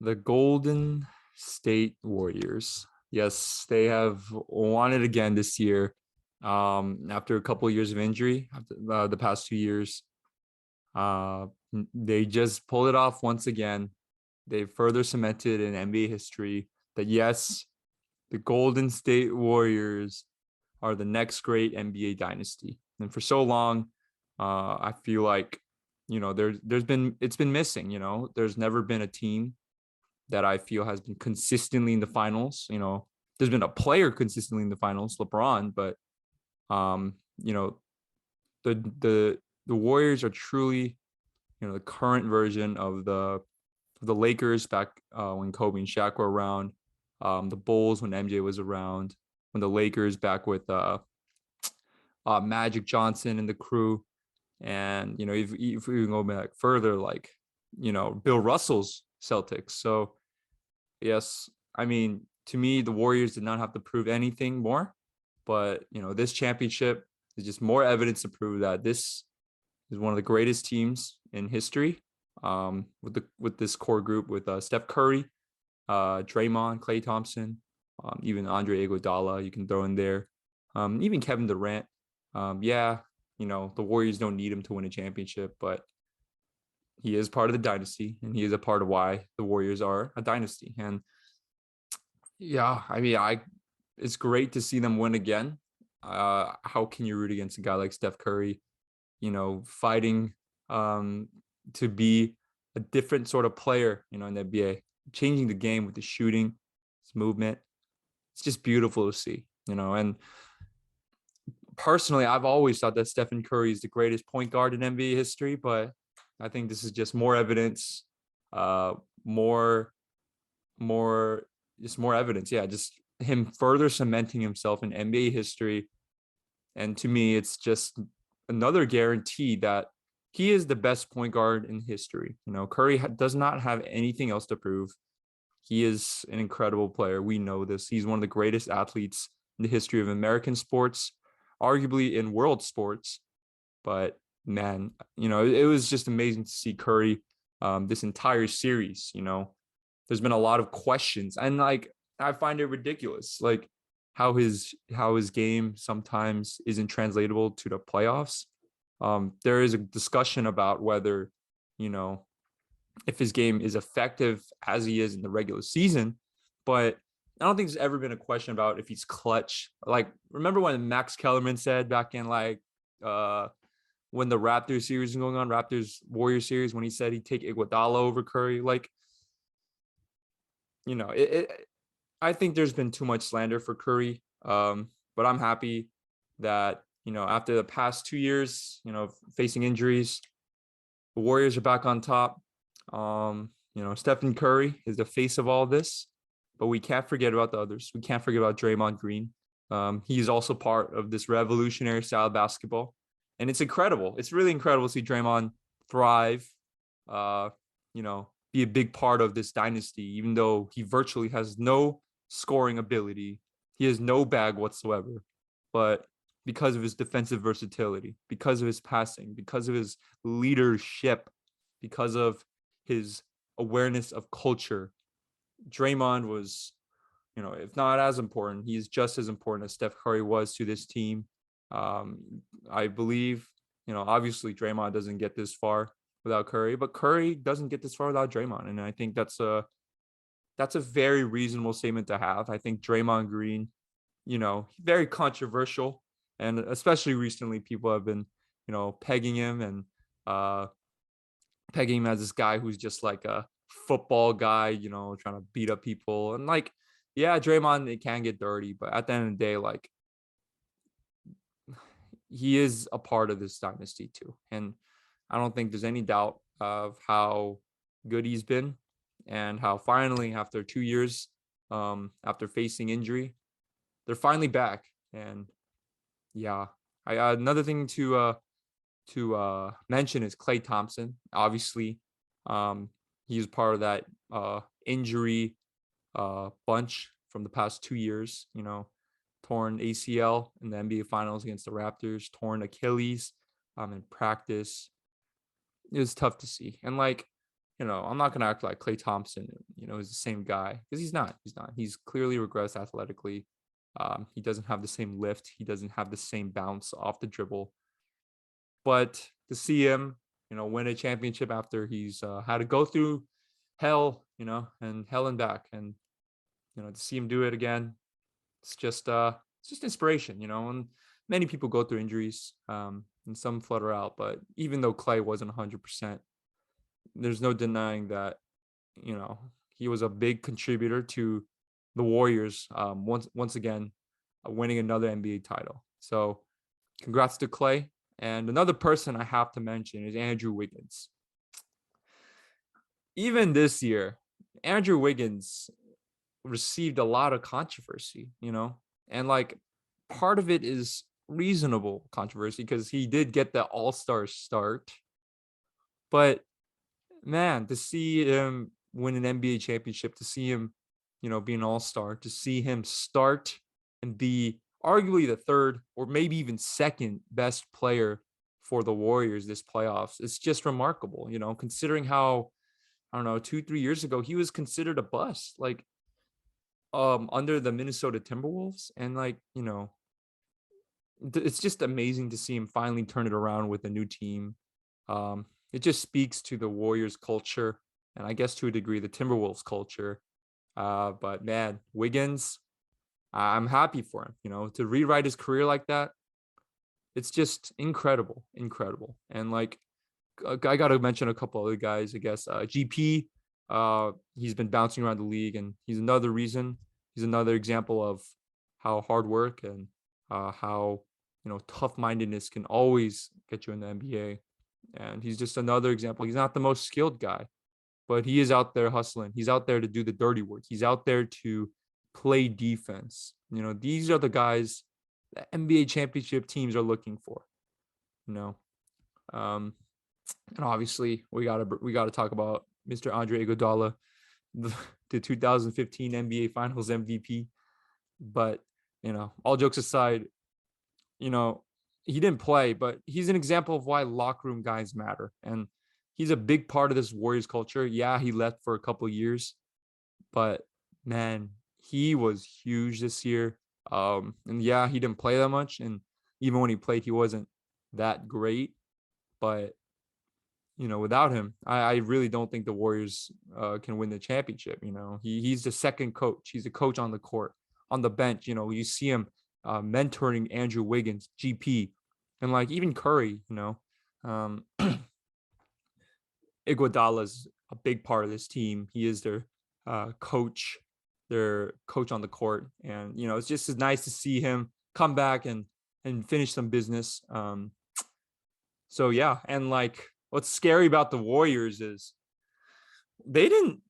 The Golden State Warriors. Yes, they have won it again this year. After a couple of years of injury, after, the past 2 years, uh, they just pulled it off once again. They further cemented in NBA history that yes, the Golden State Warriors are the next great NBA dynasty. And for so long, I feel like there's been it's been missing. There's never been a team that I feel has been consistently in the finals. There's been a player consistently in the finals, LeBron, but um, you know, the Warriors are truly, the current version of the Lakers back when Kobe and Shaq were around, the Bulls when MJ was around, when the Lakers back with Magic Johnson and the crew, and if we go back further, like Bill Russell's Celtics. So yes, I mean, to me, the Warriors did not have to prove anything more, but this championship is just more evidence to prove that this is one of the greatest teams in history. With this core group with Steph Curry, Draymond, Klay Thompson, even Andre Iguodala, you can throw in there, even Kevin Durant. Yeah, the Warriors don't need him to win a championship, but he is part of the dynasty, and he is a part of why the Warriors are a dynasty. And yeah, I mean, it's great to see them win again. How can you root against a guy like Steph Curry, fighting to be a different sort of player, in the NBA, changing the game with the shooting, his movement. It's just beautiful to see, and personally, I've always thought that Stephen Curry is the greatest point guard in NBA history, but I think this is just more evidence, uh, more, just more evidence. Yeah, just him further cementing himself in NBA history. And to me, it's just another guarantee that he is the best point guard in history. Curry does not have anything else to prove. He is an incredible player. We know this. He's one of the greatest athletes in the history of American sports, arguably in world sports. But man, it was just amazing to see Curry this entire series. There's been a lot of questions, and like I find it ridiculous, like how his game sometimes isn't translatable to the playoffs. There is a discussion about whether, if his game is effective as he is in the regular season, but I don't think there's ever been a question about if he's clutch. Like, remember when Max Kellerman said back in when the Raptors series was going on, Raptors Warriors series, when he said he'd take Iguodala over Curry, like, I think there's been too much slander for Curry. But I'm happy that, after the past 2 years, facing injuries, the Warriors are back on top. Stephen Curry is the face of all this, but we can't forget about the others. We can't forget about Draymond Green. He's also part of this revolutionary style of basketball. And it's incredible. It's really incredible to see Draymond thrive, be a big part of this dynasty, even though he virtually has no scoring ability. He has no bag whatsoever. But because of his defensive versatility, because of his passing, because of his leadership, because of his awareness of culture, Draymond was, if not as important, he's just as important as Steph Curry was to this team. I believe, obviously Draymond doesn't get this far without Curry, but Curry doesn't get this far without Draymond. And I think that's a very reasonable statement to have. I think Draymond Green, very controversial. And especially recently, people have been, pegging him and pegging him as this guy who's just like a football guy, trying to beat up people. And like, yeah, Draymond, it can get dirty, but at the end of the day, like, he is a part of this dynasty too. And I don't think there's any doubt of how good he's been and how finally, after 2 years, after facing injury, they're finally back. And yeah, another thing to mention is Klay Thompson. Obviously, he was part of that injury bunch from the past 2 years. Torn ACL in the NBA Finals against the Raptors, torn Achilles in practice. It was tough to see, and like I'm not gonna act like Klay Thompson, is the same guy, because he's not. He's not. He's clearly regressed athletically. He doesn't have the same lift. He doesn't have the same bounce off the dribble. But to see him, win a championship after he's had to go through hell, and hell and back, and to see him do it again, it's just inspiration, and many people go through injuries, and some flutter out. But even though Clay wasn't 100%, there's no denying that, he was a big contributor to the Warriors, once again, winning another NBA title. So congrats to Clay. And another person I have to mention is Andrew Wiggins. Even this year, Andrew Wiggins received a lot of controversy, and like part of it is reasonable controversy because he did get the all-star start. But man, to see him win an NBA championship, to see him, be an all-star, to see him start and be arguably the third or maybe even second best player for the Warriors this playoffs, it's just remarkable, considering how, I don't know, 2-3 years ago, he was considered a bust, like under the Minnesota Timberwolves. And like, it's just amazing to see him finally turn it around with a new team. It just speaks to the Warriors culture, and I guess to a degree the Timberwolves culture. But man, Wiggins, I'm happy for him, to rewrite his career like that. It's just incredible. And like, I got to mention a couple other guys, I guess. GP, he's been bouncing around the league, and he's another example of how hard work and how, tough-mindedness can always get you in the NBA. And he's just another example. He's not the most skilled guy, but he is out there hustling. He's out there to do the dirty work. He's out there to play defense. These are the guys that NBA championship teams are looking for. And obviously we gotta talk about Mr. Andre Iguodala, the 2015 NBA Finals MVP. But all jokes aside, he didn't play, but he's an example of why locker room guys matter, and he's a big part of this Warriors culture. Yeah, he left for a couple of years, but man, he was huge this year. And yeah, he didn't play that much, and even when he played, he wasn't that great. But without him, I really don't think the Warriors can win the championship. He's the second coach. He's a coach on the court, on the bench. You see him mentoring Andrew Wiggins, GP, and like even Curry. Iguodala's a big part of this team. He is their coach on the court, and it's just as nice to see him come back and finish some business. So yeah, and like, what's scary about the Warriors is they didn't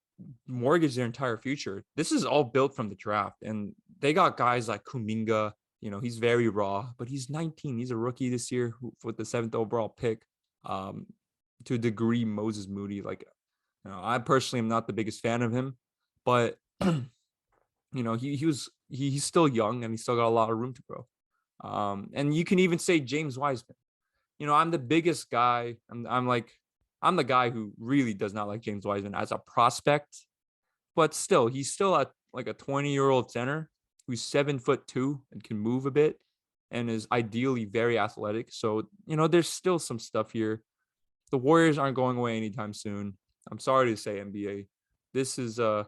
mortgage their entire future. This is all built from the draft, and they got guys like Kuminga. He's very raw, but he's 19. He's a rookie this year with the 7th overall pick. To a degree, Moses Moody. Like, I personally am not the biggest fan of him, but he's still young and he's still got a lot of room to grow. And you can even say James Wiseman. I'm the biggest guy. I'm the guy who really does not like James Wiseman as a prospect, but still, he's still at like a 20-year-old center who's 7'2" and can move a bit and is ideally very athletic. So, there's still some stuff here. The Warriors aren't going away anytime soon. I'm sorry to say, NBA. This is the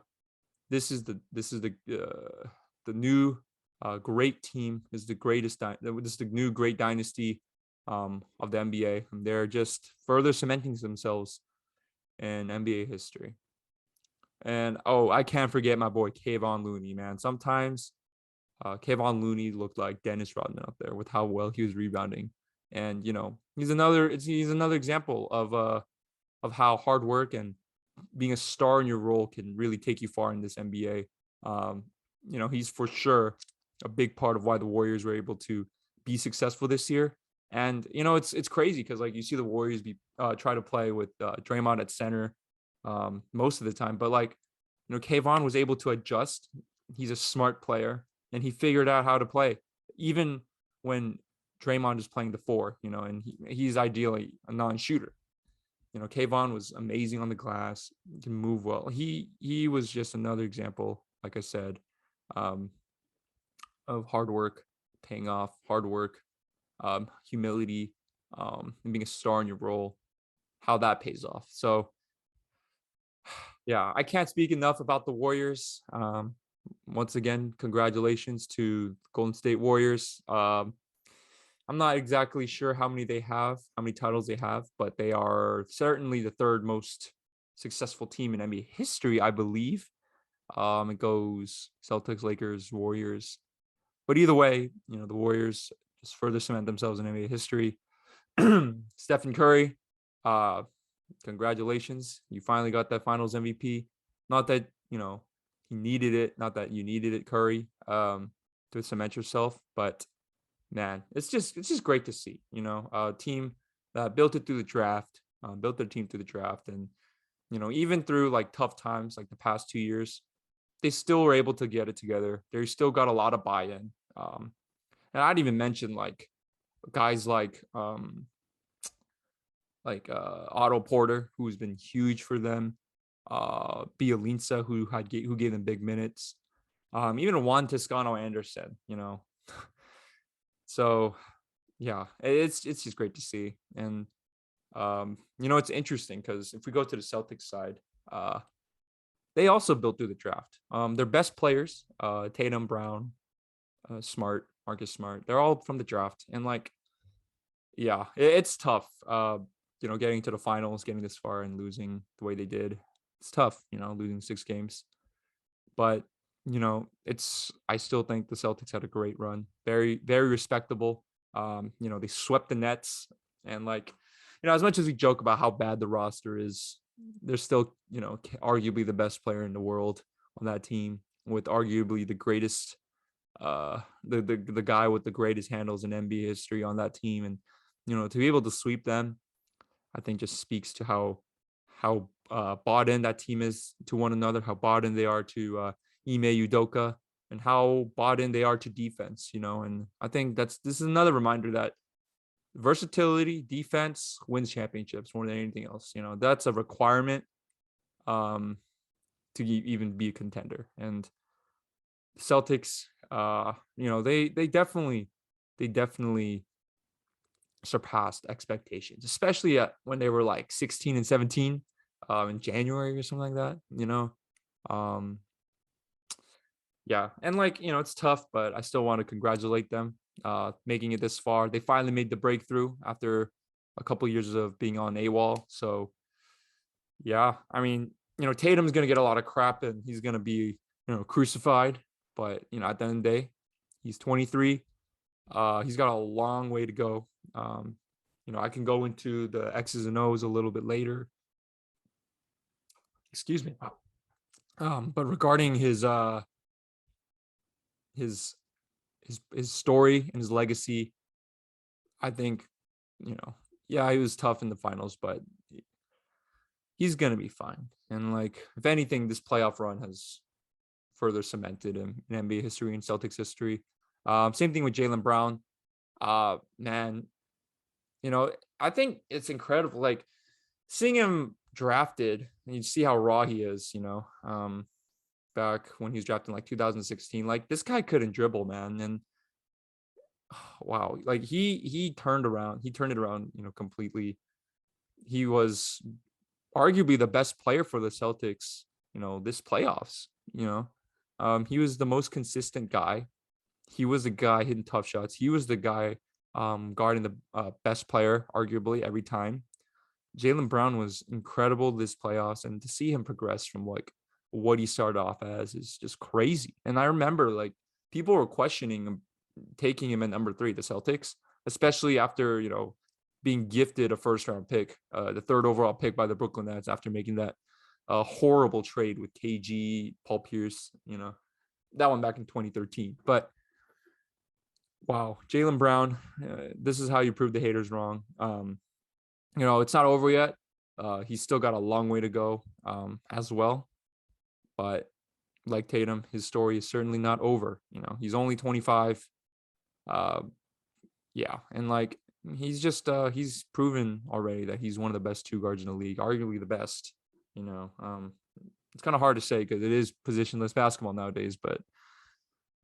new great team. This is the greatest. This is the new great dynasty of the NBA, and they're just further cementing themselves in NBA history. And I can't forget my boy Kayvon Looney, man. Sometimes Kayvon Looney looked like Dennis Rodman up there with how well he was rebounding. And he's another example of how hard work and being a star in your role can really take you far in this NBA. He's for sure a big part of why the Warriors were able to be successful this year. And it's crazy because like you see the Warriors try to play with Draymond at center most of the time, but like Kayvon was able to adjust. He's a smart player, and he figured out how to play even when Draymond is playing the 4, and he's ideally a non-shooter. Kayvon was amazing on the glass, can move well. He was just another example, like I said, um, of hard work paying off, hard work, humility, and being a star in your role, how that pays off. So yeah, I can't speak enough about the Warriors. Once again, congratulations to Golden State Warriors. I'm not exactly sure how many titles they have, but they are certainly the third most successful team in NBA history, I believe. It goes Celtics, Lakers, Warriors. But either way, the Warriors just further cement themselves in NBA history. Stephen Curry, uh, congratulations. You finally got that finals MVP. Not that, he needed it, not that you needed it, Curry, to cement yourself, but man, it's just great to see, a team that built it through the draft, built their team through the draft. And, even through like tough times, like the past 2 years, they still were able to get it together. They still got a lot of buy-in. And I'd even mention like guys like Otto Porter, who's been huge for them. Bjelica, who gave them big minutes. Even Juan Toscano Anderson, So yeah, it's just great to see. And it's interesting because if we go to the Celtics side, they also built through the draft. Their best players, Tatum, Brown, Smart, Marcus Smart, they're all from the draft. And like, yeah, it's tough. Getting to the finals, getting this far and losing the way they did. It's tough, losing 6 games. But, I still think the Celtics had a great run. Very, very respectable. They swept the Nets. And like, as much as we joke about how bad the roster is, they're still, arguably the best player in the world on that team, with arguably the greatest, the guy with the greatest handles in NBA history on that team. And, to be able to sweep them, I think just speaks to how bought in that team is to one another, how bought in they are to Ime Udoka, and how bought in they are to defense. And I think this is another reminder that versatility, defense wins championships more than anything else. That's a requirement to even be a contender. And Celtics, they definitely surpassed expectations, especially when they were like 16 and 17 in January or something like that. Yeah, and like, it's tough, but I still want to congratulate them making it this far. They finally made the breakthrough after a couple years of being on AWOL. So yeah, I mean, Tatum's gonna get a lot of crap and he's gonna be, crucified. But at the end of the day, he's 23. He's got a long way to go. I can go into the X's and O's a little bit later. Excuse me. But regarding his story and his legacy, I think, yeah, he was tough in the finals, but he's gonna be fine. And like, if anything, this playoff run has further cemented him in NBA history and Celtics history. Same thing with Jaylen Brown. Man, I think it's incredible. Like, seeing him drafted, and you see how raw he is, back when he was drafted in like 2016. Like, this guy couldn't dribble, man. And wow, like he turned around. He turned it around, completely. He was arguably the best player for the Celtics, this playoffs. He was the most consistent guy. He was the guy hitting tough shots. He was the guy guarding the best player, arguably, every time. Jaylen Brown was incredible this playoffs, and to see him progress from like what he started off as is just crazy. And I remember like people were questioning him, taking him at number 3, the Celtics, especially after being gifted a first round pick, the 3rd overall pick by the Brooklyn Nets after making that horrible trade with KG, Paul Pierce, that one back in 2013. But wow, Jaylen Brown, this is how you prove the haters wrong. It's not over yet. He's still got a long way to go as well. But like Tatum, his story is certainly not over. He's only 25. Yeah. And like, he's proven already that he's one of the best two guards in the league, arguably the best. You know, it's kind of hard to say because it is positionless basketball nowadays. But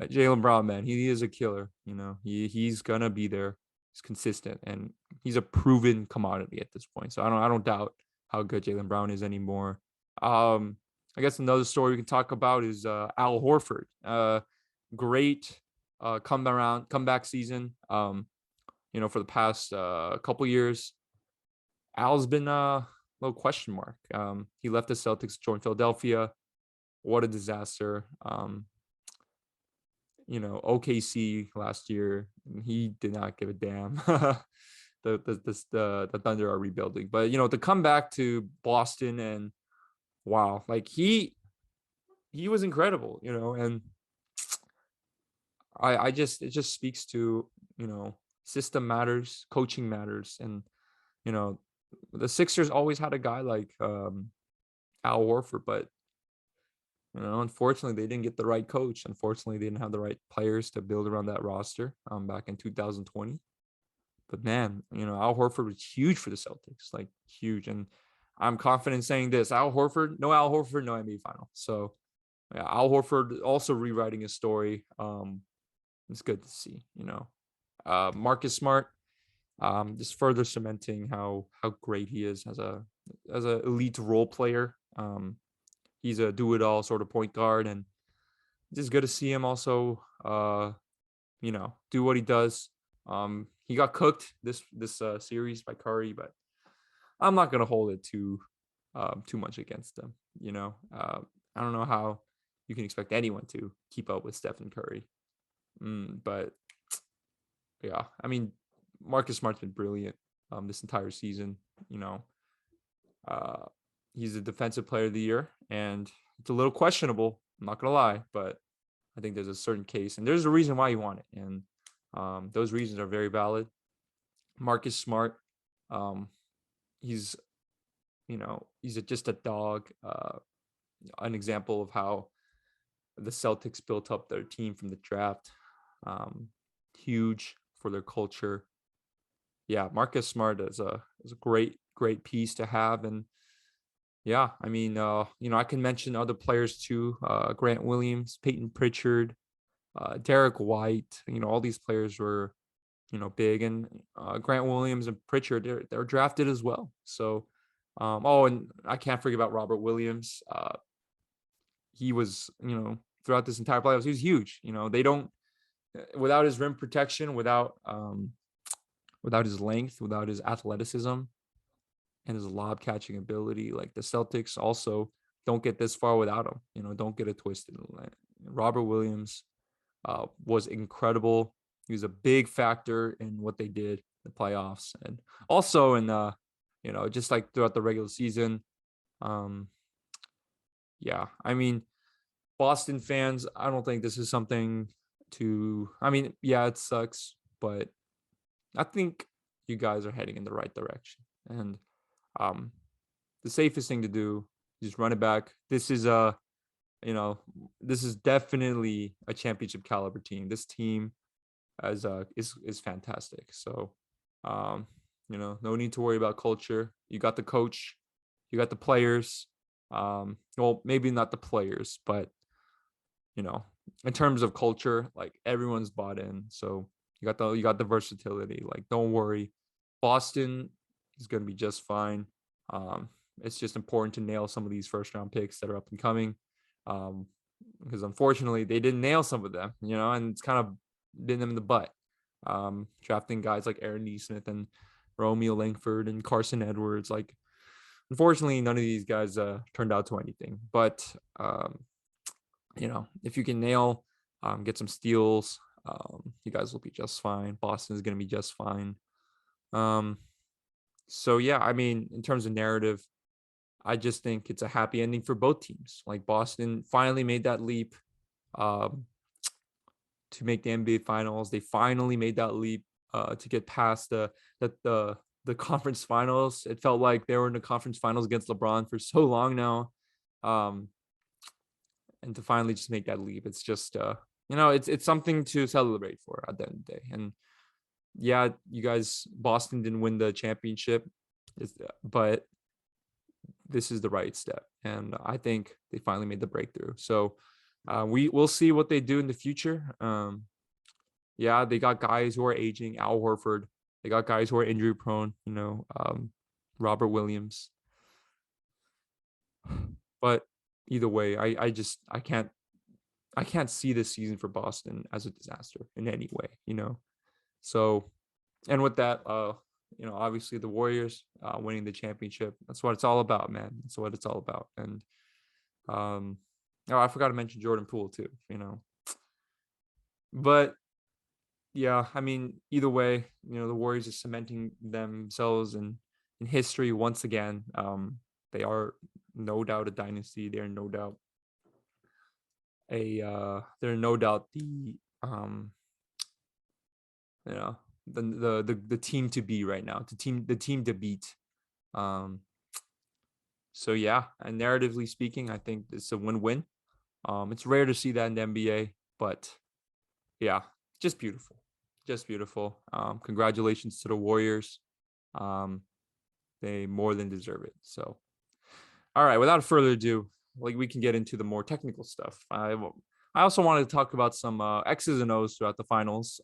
Jaylen Brown, man, he is a killer. You know, he's gonna be there. He's consistent, and he's a proven commodity at this point. So I don't doubt how good Jaylen Brown is anymore. I guess another story we can talk about is Al Horford. Great comeback season. You know, for the past couple years, Al's been a little question mark. He left the Celtics, joined Philadelphia. What a disaster. You know, OKC last year, he did not give a damn. The Thunder are rebuilding, but you know, to come back to Boston and wow, like he was incredible, you know, and I just, it just speaks to, you know, system matters, coaching matters, and you know, the Sixers always had a guy like Al Horford, but you know, unfortunately, they didn't get the right coach. Unfortunately, they didn't have the right players to build around that roster back in 2020. But man, you know, Al Horford was huge for the Celtics, like huge. And I'm confident saying this: Al Horford, no NBA final. So yeah, Al Horford also rewriting his story. It's good to see, you know. Marcus Smart, just further cementing how great he is as a elite role player. He's a do-it-all sort of point guard, and it's just good to see him also, you know, do what he does. He got cooked this series by Curry, but I'm not gonna hold it too much against him. You know, I don't know how you can expect anyone to keep up with Stephen Curry, but yeah, I mean, Marcus Smart's been brilliant this entire season. You know, he's a defensive player of the year, and it's a little questionable. I'm not gonna lie, but I think there's a certain case, and there's a reason why you want it, and those reasons are very valid. Marcus Smart, he's, you know, he's just a dog. An example of how the Celtics built up their team from the draft. Huge for their culture. Yeah, Marcus Smart is a great piece to have, and yeah, I mean, you know, I can mention other players too. Grant Williams, Peyton Pritchard, Derek White. You know, all these players were, you know, big, and Grant Williams and Pritchard, they're drafted as well. So, oh, and I can't forget about Robert Williams. He was, you know, throughout this entire playoffs, he was huge. You know, they don't, without his rim protection, without his length, without his athleticism and his lob catching ability, like the Celtics also don't get this far without him. You know, don't get it twisted. Robert Williams was incredible. He was a big factor in what they did in the playoffs, and also in you know, just like throughout the regular season. Yeah, I mean, Boston fans, I don't think this is something to, I mean, yeah, it sucks, but I think you guys are heading in the right direction. And the safest thing to do is just run it back. This is you know, this is definitely a championship caliber team. This team is fantastic. So you know, no need to worry about culture. You got the coach, you got the players. Well, maybe not the players, but you know, in terms of culture, like everyone's bought in. So you got the versatility. Like, don't worry, Boston is going to be just fine. It's just important to nail some of these first round picks that are up and coming, because unfortunately they didn't nail some of them, you know, and it's kind of been them in the butt. Drafting guys like Aaron Neesmith and Romeo Langford and Carson Edwards, like unfortunately none of these guys turned out to anything. But you know, if you can nail, get some steals, you guys will be just fine. Boston is going to be just fine. So yeah, I mean, in terms of narrative, I just think it's a happy ending for both teams. Like Boston finally made that leap to make the NBA Finals. They finally made that leap to get past the conference finals. It felt like they were in the conference finals against LeBron for so long now. And to finally just make that leap, it's just you know, it's something to celebrate for at the end of the day. And yeah, you guys, Boston didn't win the championship, but this is the right step. And I think they finally made the breakthrough. So we'll see what they do in the future. Yeah, they got guys who are aging, Al Horford. They got guys who are injury prone, Robert Williams. But either way, I can't see this season for Boston as a disaster in any way. So, and with that, obviously the Warriors winning the championship. That's what it's all about, man. That's what it's all about. And I forgot to mention Jordan Poole too. But yeah, I mean, either way, the Warriors are cementing themselves in history once again. They are no doubt a dynasty. They're no doubt the you know the team to be right now, the team to beat. So yeah, and narratively speaking, I think it's a win-win. It's rare to see that in the NBA, but yeah, just beautiful. Just beautiful. Congratulations to the Warriors. They more than deserve it. So, all right, without further ado, we can get into the more technical stuff. I also wanted to talk about some X's and O's throughout the finals.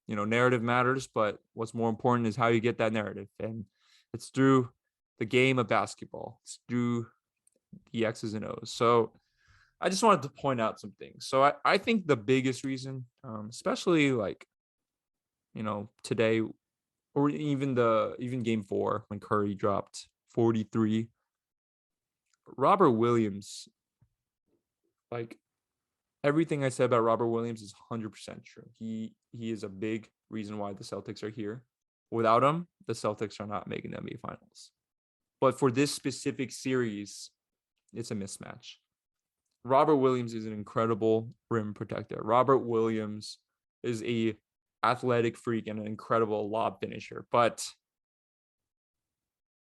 Narrative matters, but what's more important is how you get that narrative. And it's through the game of basketball. It's through the X's and O's. So I just wanted to point out some things. So I think the biggest reason, especially today, or even game 4 when Curry dropped 43, Robert Williams, everything I said about Robert Williams is 100% true. He is a big reason why the Celtics are here. Without him, the Celtics are not making the NBA Finals. But for this specific series, it's a mismatch. Robert Williams is an incredible rim protector. Robert Williams is a athletic freak and an incredible lob finisher. But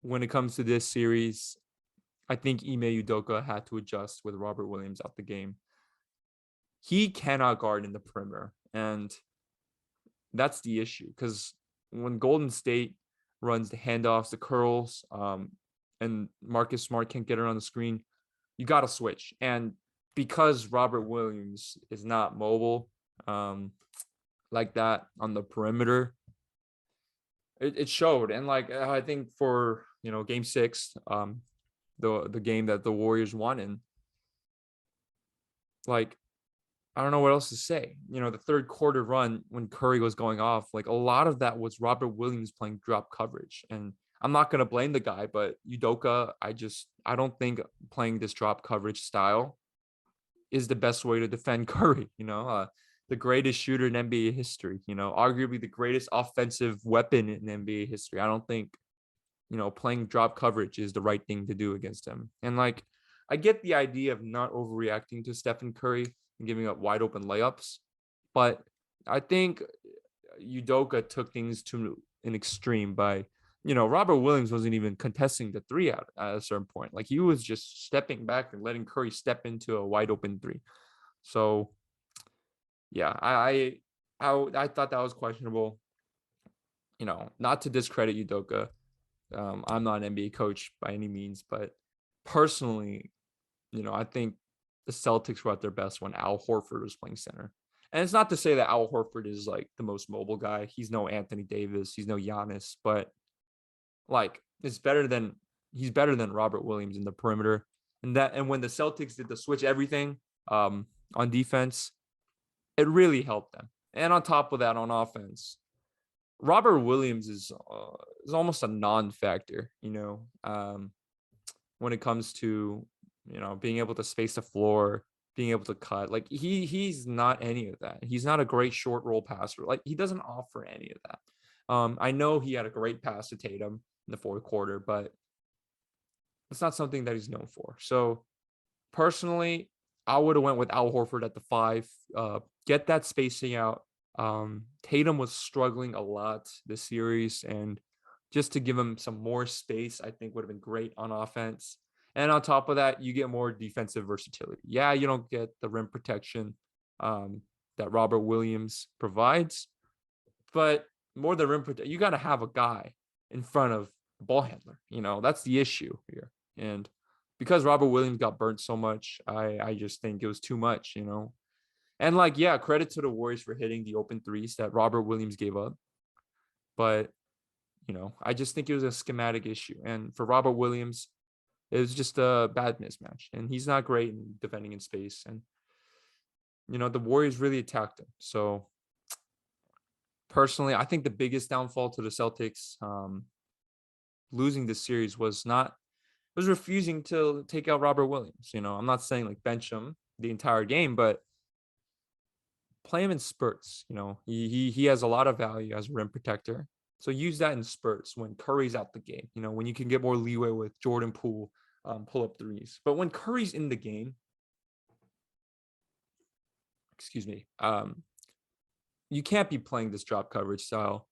when it comes to this series, I think Ime Udoka had to adjust with Robert Williams out the game. He cannot guard in the perimeter, and that's the issue, because when Golden State runs the handoffs, the curls, and Marcus Smart can't get it on the screen, you got to switch. And because Robert Williams is not mobile like that on the perimeter, it showed. And I think for game 6, the game that the Warriors won in, I don't know what else to say. The third quarter run when Curry was going off, a lot of that was Robert Williams playing drop coverage. And I'm not going to blame the guy, but Udoka, I don't think playing this drop coverage style is the best way to defend Curry. The greatest shooter in NBA history, arguably the greatest offensive weapon in NBA history. I don't think, playing drop coverage is the right thing to do against him. And I get the idea of not overreacting to Stephen Curry and giving up wide open layups, but I think Udoka took things to an extreme by, Robert Williams wasn't even contesting the 3 at a certain point. He was just stepping back and letting Curry step into a wide open 3. So yeah, I thought that was questionable. Not to discredit Udoka. I'm not an NBA coach by any means, but personally, I think the Celtics were at their best when Al Horford was playing center. And it's not to say that Al Horford is the most mobile guy. He's no Anthony Davis. He's no Giannis, but he's better than Robert Williams in the perimeter. And when the Celtics did the switch everything on defense, it really helped them. And on top of that, on offense, Robert Williams is almost a non-factor, when it comes to, being able to space the floor, being able to cut. He's not any of that. He's not a great short roll passer. He doesn't offer any of that. I know he had a great pass to Tatum in the 4th quarter, but it's not something that he's known for. So personally, I would have went with Al Horford at the 5, get that spacing out. Tatum was struggling a lot this series, and just to give him some more space, I think would have been great on offense. And on top of that, you get more defensive versatility. Yeah, you don't get the rim protection that Robert Williams provides, But more than rim protector, you got to have a guy in front of the ball handler. That's the issue here. And because Robert Williams got burnt so much, I just think it was too much. And yeah, credit to the Warriors for hitting the open threes that Robert Williams gave up. But, I just think it was a schematic issue. And for Robert Williams, it was just a bad mismatch. And he's not great in defending in space. And, the Warriors really attacked him. So personally, I think the biggest downfall to the Celtics losing this series was refusing to take out Robert Williams. I'm not saying bench him the entire game, but play him in spurts. He has a lot of value as a rim protector. So use that in spurts when Curry's out the game, when you can get more leeway with Jordan Poole pull-up threes. But when Curry's in the game, you can't be playing this drop coverage style.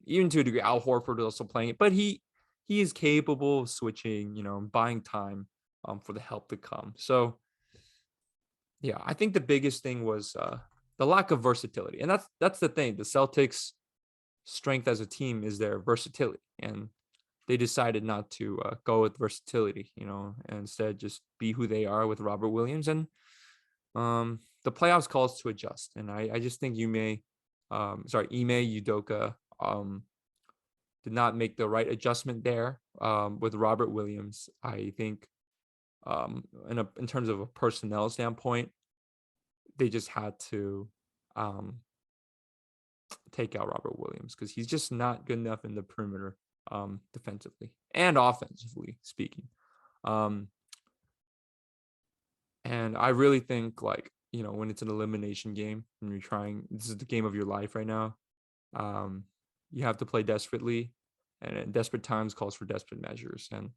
Even to a degree, Al Horford is also playing it, but he is capable of switching, buying time for the help to come. So, yeah, I think the biggest thing was the lack of versatility. And that's the thing. The Celtics' strength as a team is their versatility. And they decided not to go with versatility, and instead just be who they are with Robert Williams. And the playoffs calls to adjust. And I just think Ime Udoka did not make the right adjustment there with Robert Williams. I think in terms of a personnel standpoint, they just had to take out Robert Williams because he's just not good enough in the perimeter defensively and offensively speaking. And I really think when it's an elimination game and you're trying, this is the game of your life right now. You have to play desperately, and in desperate times calls for desperate measures. And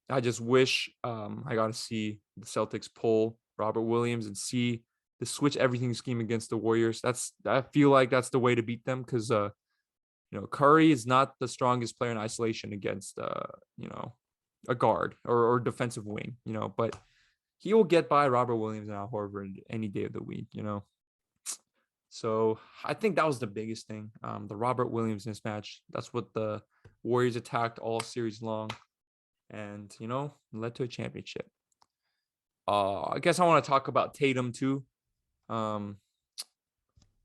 I just wish I got to see the Celtics pull Robert Williams and see the switch everything scheme against the Warriors. I feel like that's the way to beat them because Curry is not the strongest player in isolation against a guard or defensive wing, but he will get by Robert Williams and Al Horford any day of the week, So I think that was the biggest thing. The Robert Williams mismatch. That's what the Warriors attacked all series long, and led to a championship. I guess I want to talk about Tatum too.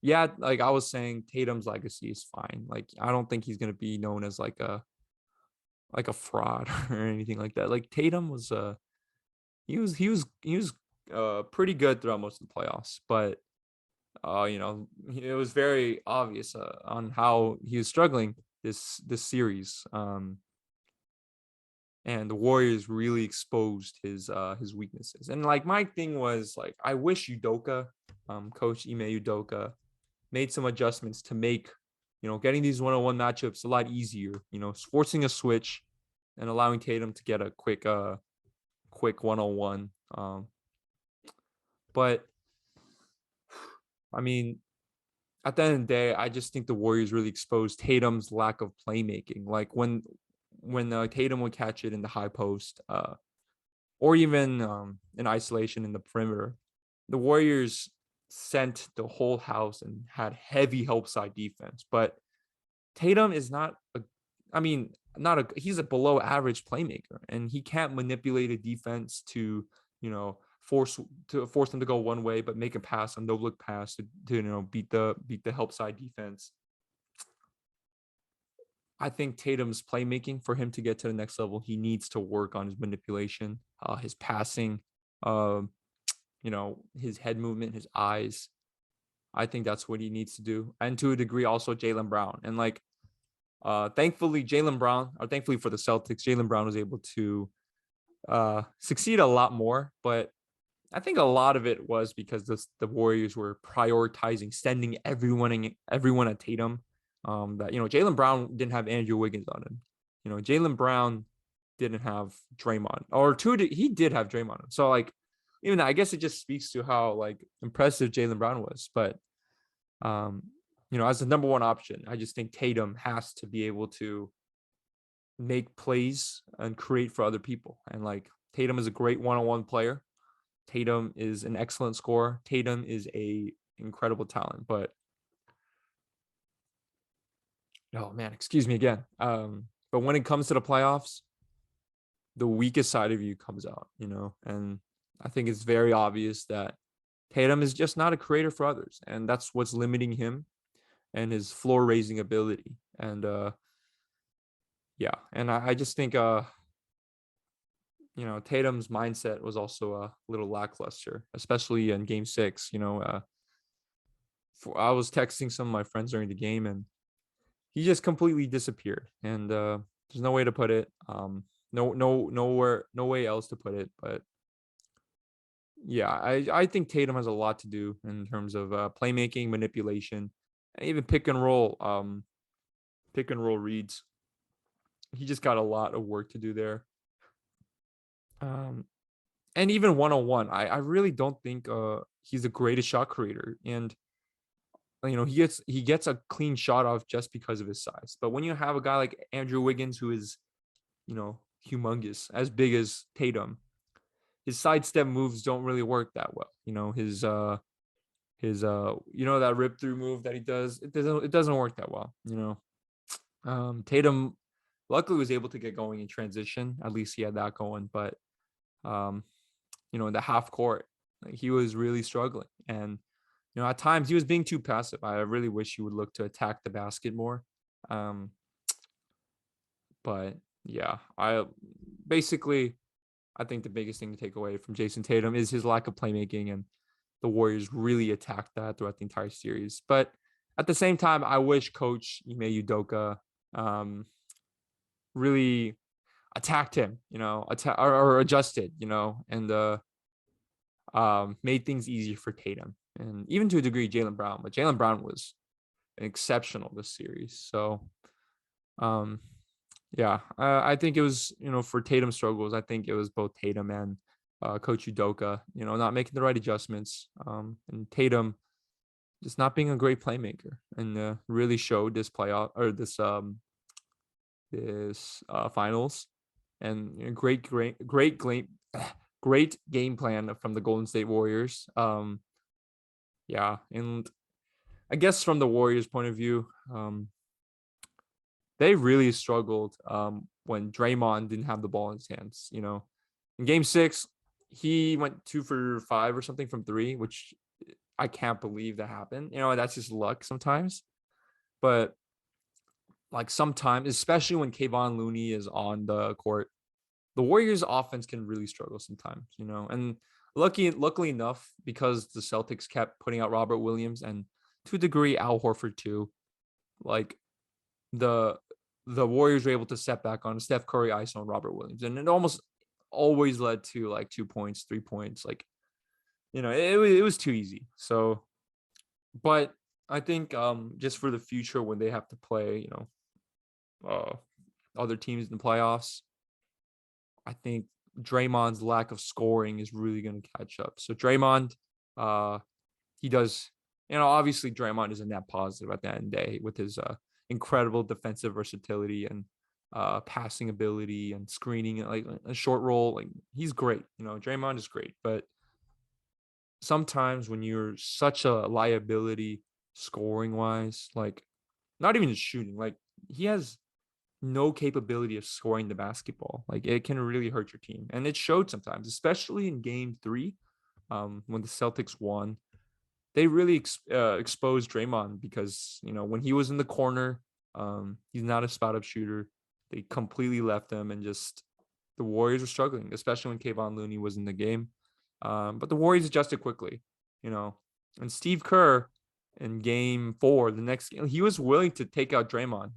Yeah, like I was saying, Tatum's legacy is fine. I don't think he's gonna be known as like a fraud or anything like that. Tatum was he was pretty good throughout most of the playoffs, but it was very obvious on how he was struggling this series. And the Warriors really exposed his weaknesses. And my thing was I wish Udoka, Coach Ime Udoka, made some adjustments to make getting these one-on-one matchups a lot easier. Forcing a switch and allowing Tatum to get a quick one-on-one. But I mean, at the end of the day, I just think the Warriors really exposed Tatum's lack of playmaking. When Tatum would catch it in the high post, or even in isolation in the perimeter, the Warriors sent the whole house and had heavy help side defense. But Tatum is he's a below average playmaker, and he can't manipulate a defense to force them to go one way, but make a pass, a no look pass to beat the help side defense. I think Tatum's playmaking, for him to get to the next level, he needs to work on his manipulation, his passing, his head movement, his eyes. I think that's what he needs to do. And to a degree, also Jaylen Brown. And thankfully for the Celtics, Jaylen Brown was able to succeed a lot more. But I think a lot of it was because the Warriors were prioritizing sending everyone at Tatum. That Jaylen Brown didn't have Andrew Wiggins on him. Jaylen Brown didn't have Draymond, he did have Draymond on him. So even that, I guess it just speaks to how impressive Jaylen Brown was. But as the number one option, I just think Tatum has to be able to make plays and create for other people. And Tatum is a great one-on-one player. Tatum is an excellent scorer. Tatum is a incredible talent, but Oh man, excuse me again. But when it comes to the playoffs, the weakest side of you comes out, and I think it's very obvious that Tatum is just not a creator for others, and that's what's limiting him and his floor raising ability. And yeah, and I just think Tatum's mindset was also a little lackluster, especially in Game 6. I was texting some of my friends during the game, and he just completely disappeared. And there's no way to put it. No way else to put it. But yeah, I think Tatum has a lot to do in terms of playmaking, manipulation, and even pick and roll reads. He just got a lot of work to do there. Um, and even one on one, I really don't think he's the greatest shot creator. And he gets a clean shot off just because of his size. But when you have a guy like Andrew Wiggins, who is humongous, as big as Tatum, his sidestep moves don't really work that well. His that rip through move that he does, it doesn't work that well. Tatum luckily was able to get going in transition. At least he had that going. But um, in the half court, like, he was really struggling. And at times he was being too passive. I really wish he would look to attack the basket more. Um, but yeah, I think the biggest thing to take away from Jason Tatum is his lack of playmaking, and the Warriors really attacked that throughout the entire series. But at the same time, I wish Coach Ime Udoka really attacked him, or adjusted, and made things easier for Tatum, and even to a degree Jaylen Brown. But Jaylen Brown was exceptional this series. So um, yeah, I think it was, for Tatum struggles, I think it was both Tatum and Coach Udoka, not making the right adjustments, and Tatum just not being a great playmaker, and really showed this playoff or this finals. And great game plan from the Golden State Warriors. Yeah, and I guess from the Warriors' point of view, they really struggled when Draymond didn't have the ball in his hands. In Game 6, he went 2 for 5 or something from three, which I can't believe that happened. That's just luck sometimes. But like sometimes, especially when Kayvon Looney is on the court, the Warriors' offense can really struggle sometimes. And luckily enough, because the Celtics kept putting out Robert Williams and to a degree Al Horford too, like the Warriors were able to set back on Steph Curry, ISO, and Robert Williams, and it almost always led to like 2 points, 3 points. Like, it was too easy. So, but I think just for the future when they have to play, other teams in the playoffs, I think Draymond's lack of scoring is really going to catch up. So Draymond, he does, obviously Draymond is a net positive at the end of the day with his incredible defensive versatility and passing ability and screening, like a short roll. Like, he's great. Draymond is great. But sometimes when you're such a liability scoring wise, like not even just shooting, like he has no capability of scoring the basketball. Like, it can really hurt your team. And it showed sometimes, especially in Game 3, when the Celtics won. They really exposed Draymond because, when he was in the corner, he's not a spot up shooter. They completely left him, and just the Warriors were struggling, especially when Kayvon Looney was in the game. But the Warriors adjusted quickly, and Steve Kerr in Game 4, the next game, he was willing to take out Draymond,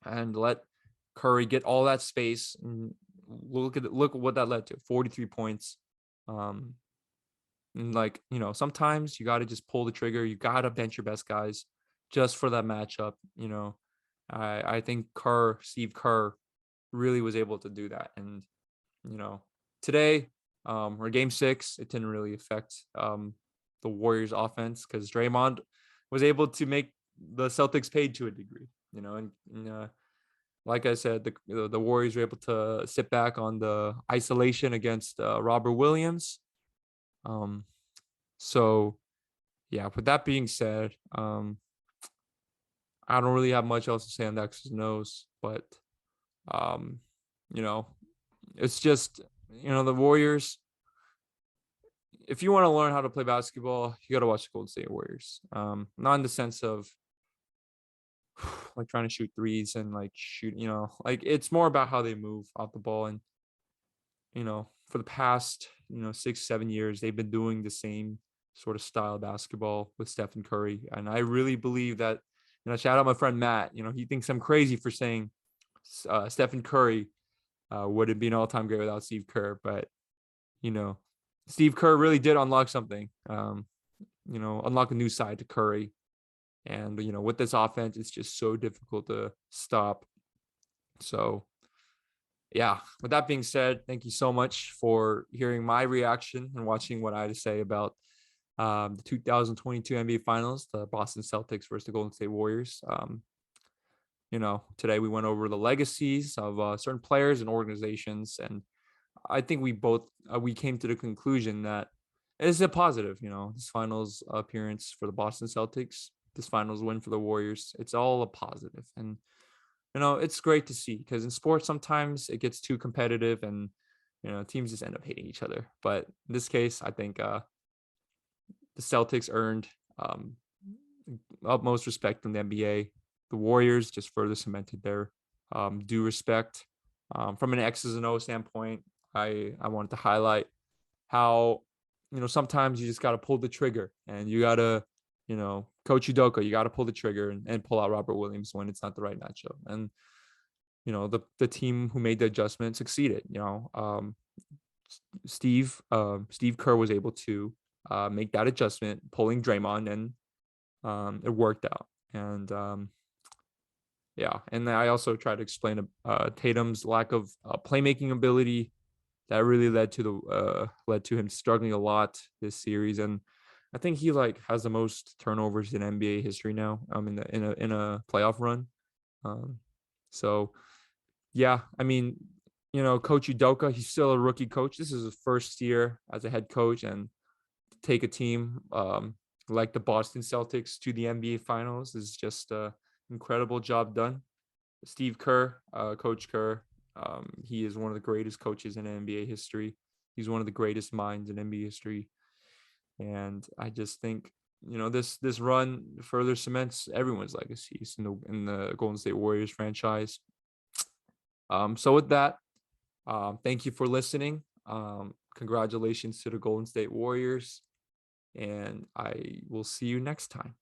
and let Curry get all that space. And look what that led to: 43 points. And like, sometimes you got to just pull the trigger. You got to bench your best guys just for that matchup. I think Steve Kerr really was able to do that. And, today, or Game 6, it didn't really affect the Warriors offense because Draymond was able to make the Celtics paid to a degree, and like I said, the Warriors were able to sit back on the isolation against Robert Williams. So yeah, with that being said, I don't really have much else to say on the X's and O's, but um, you know, it's just, the Warriors. If you want to learn how to play basketball, you got to watch the Golden State Warriors. Not in the sense of like trying to shoot threes and like shoot, like it's more about how they move off the ball. And, for the past, 6, 7 years, they've been doing the same sort of style of basketball with Stephen Curry. And I really believe that, shout out my friend Matt, he thinks I'm crazy for saying Stephen Curry wouldn't be an all-time great without Steve Kerr. But, Steve Kerr really did unlock something, unlock a new side to Curry. And, with this offense, it's just so difficult to stop. So, yeah, with that being said, thank you so much for hearing my reaction and watching what I had to say about the 2022 NBA Finals, the Boston Celtics versus the Golden State Warriors. Today we went over the legacies of certain players and organizations. And I think we came to the conclusion that it is a positive, this finals appearance for the Boston Celtics, this finals win for the Warriors. It's all a positive. And, it's great to see, because in sports, sometimes it gets too competitive and, teams just end up hating each other. But in this case, I think the Celtics earned utmost respect from the NBA. The Warriors just further cemented their due respect. From an X's and O standpoint, I wanted to highlight how, sometimes you just got to pull the trigger, and you got to, Coach Udoka, you got to pull the trigger and pull out Robert Williams when it's not the right matchup. And, the team who made the adjustment succeeded. Steve Kerr was able to make that adjustment, pulling Draymond, and it worked out. And yeah, and I also tried to explain Tatum's lack of playmaking ability that really led to him struggling a lot this series. And I think he has the most turnovers in NBA history now. In a playoff run. So yeah, Coach Udoka, he's still a rookie coach. This is his first year as a head coach, and to take a team like the Boston Celtics to the NBA Finals is just an incredible job done. Steve Kerr, Coach Kerr, he is one of the greatest coaches in NBA history. He's one of the greatest minds in NBA history. And I just think, this run further cements everyone's legacies in the Golden State Warriors franchise. So with that, thank you for listening. Congratulations to the Golden State Warriors, and I will see you next time.